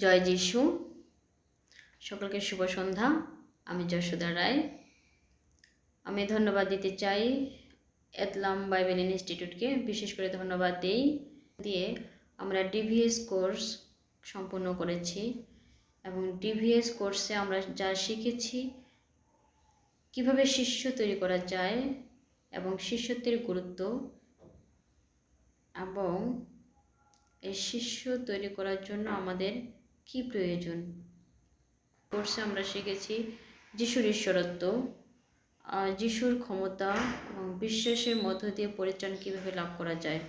জয় যিশু। সকলকে শুভ সন্ধ্যা। আমি যশোদা রায়। আমি ধন্যবাদ দিতে চাই এতলাম বাইবেল ইনস্টিটিউটকে, বিশেষ করে ধন্যবাদ দিয়ে আমরা ডিভিএস কোর্স সম্পূর্ণ করেছি এবং ডিভিএস কোর্সে আমরা যা শিখেছি কিভাবে শিষ্য তৈরি করা যায় এবং শিষ্যত্বের গুরুত্ব এবং এই শিষ্য তৈরি করার জন্য আমাদের কি প্রয়োজন। কোর্সে আমরা শিখেছি যিশুর ঈশ্বরত্ব, যিশুর ক্ষমতা এবং বিশ্বাসের মধ্য দিয়ে পরিত্রাণ কীভাবে লাভ করা যায়।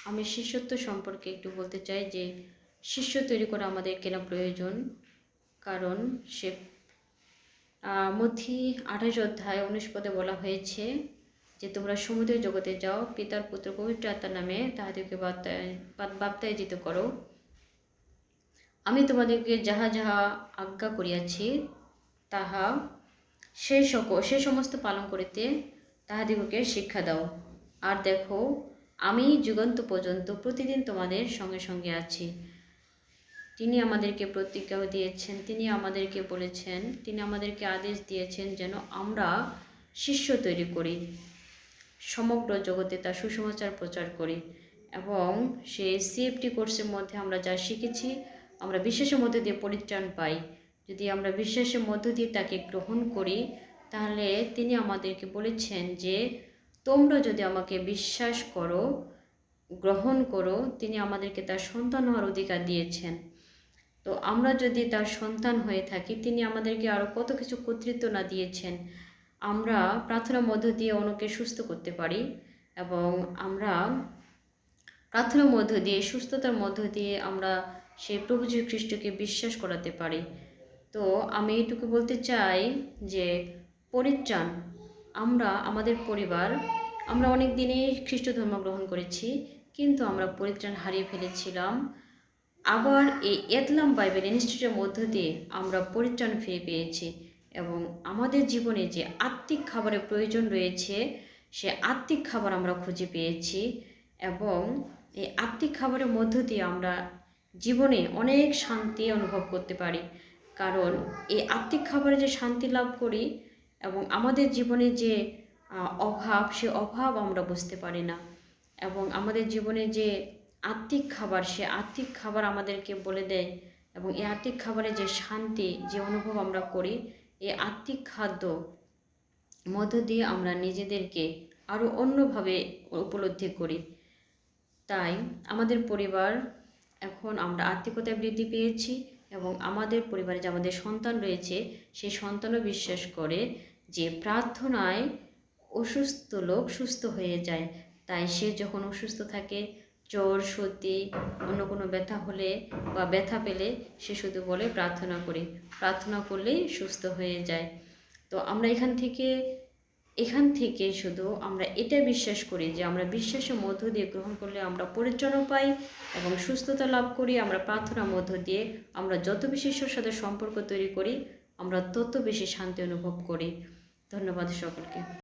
আমি শিষ্যত্ব সম্পর্কে একটু বলতে চাই যে শিষ্য তৈরি করা আমাদের কেন প্রয়োজন। কারণ সে মথি 28 অধ্যায় 19 পদে বলা হয়েছে যে তোমরা সমুদ্রের জগতে যাও, পিতার পুত্র পবিত্র আত্মার নামে তাহাদেরকে বাপ্তায়িত করো। আমি তোমাদেরকে যাহা যাহা আজ্ঞা করিয়াছি তাহা সে সমস্ত পালন করিতে তাহাদিগকে শিক্ষা দাও। আর দেখো, আমি যুগান্ত পর্যন্ত প্রতিদিন তোমাদের সঙ্গে সঙ্গে আছি। তিনি আমাদেরকে প্রতিজ্ঞাও দিয়েছেন, তিনি আমাদেরকে বলেছেন, তিনি আমাদেরকে আদেশ দিয়েছেন যেন আমরা শিষ্য তৈরি করি, সমগ্র জগতে তার সুসমাচার প্রচার করি। এবং সেই সিএফটি কোর্সের মধ্যে আমরা যা শিখেছি, আমরা বিশ্বাসের মধ্যে দিয়ে পরিত্রাণ পাই। যদি আমরা বিশ্বাসের মধ্য দিয়ে তাকে গ্রহণ করি, তাহলে তিনি আমাদেরকে বলেছেন যে তোমরা যদি আমাকে বিশ্বাস করো, গ্রহণ করো, তিনি আমাদেরকে তার সন্তান হওয়ার অধিকার দিয়েছেন। তো আমরা যদি তার সন্তান হয়ে থাকি, তিনি আমাদেরকে আরও কত কিছু কর্তৃত্ব না দিয়েছেন। আমরা প্রার্থনার মধ্য দিয়ে অন্যকে সুস্থ করতে পারি এবং আমরা প্রার্থনার মধ্য দিয়ে, সুস্থতার মধ্য দিয়ে আমরা সেই প্রভু যীশু খ্রিস্টকে বিশ্বাস করাতে পারি। তো আমি এইটুকু বলতে চাই যে পরিত্রাণ, আমরা আমাদের পরিবার, আমরা অনেক দিনেই খ্রিস্ট ধর্ম গ্রহণ করেছি, কিন্তু আমরা পরিত্রাণ হারিয়ে ফেলেছিলাম। আবার এই এতলাম বাইবেল ইনস্টিটিউটের মধ্য দিয়ে আমরা পরিত্রাণ ফিরে পেয়েছি এবং আমাদের জীবনে যে আত্মিক খাবারের প্রয়োজন রয়েছে, সে আত্মিক খাবার আমরা খুঁজে পেয়েছি এবং এই আত্মিক খাবারের মধ্য দিয়ে আমরা জীবনে অনেক শান্তি অনুভব করতে পারি। কারণ এই আত্মিক খাবারে যে শান্তি লাভ করি এবং আমাদের জীবনে যে অভাব, সে অভাব আমরা বুঝতে পারি না। এবং আমাদের জীবনে যে আত্মিক খাবার, সে আত্মিক খাবার আমাদেরকে বলে দেয় এবং এই আত্মিক খাবারে যে শান্তি, যে অনুভব আমরা করি, এই আত্মিক খাদ্য মধ্য দিয়ে আমরা নিজেদেরকে আরও অন্যভাবে উপলব্ধি করি। তাই আমাদের পরিবার, এখন আমরা আত্মিকতায় বৃদ্ধি পেয়েছি এবং আমাদের পরিবারে যে আমাদের সন্তান রয়েছে, সেই সন্তানও বিশ্বাস করে যে প্রার্থনায় অসুস্থ লোক সুস্থ হয়ে যায়। তাই সে যখন অসুস্থ থাকে, জ্বর, সর্দি, অন্য কোনো ব্যথা হলে বা ব্যথা পেলে সে শুধু বলে প্রার্থনা করি, প্রার্থনা করলেই সুস্থ হয়ে যায়। তো আমরা এখান থেকে শুধু আমরা এটা বিশ্বাস করি যে আমরা বিশ্বাসের মধ্য দিয়ে গ্রহণ করলে আমরা পরিত্রাণও পাই এবং সুস্থতা লাভ করি। আমরা প্রার্থনার মধ্য দিয়ে আমরা যত বেশি ঈশ্বরের সাথে সম্পর্ক তৈরি করি, আমরা তত বেশি শান্তি অনুভব করি। ধন্যবাদ সকলকে।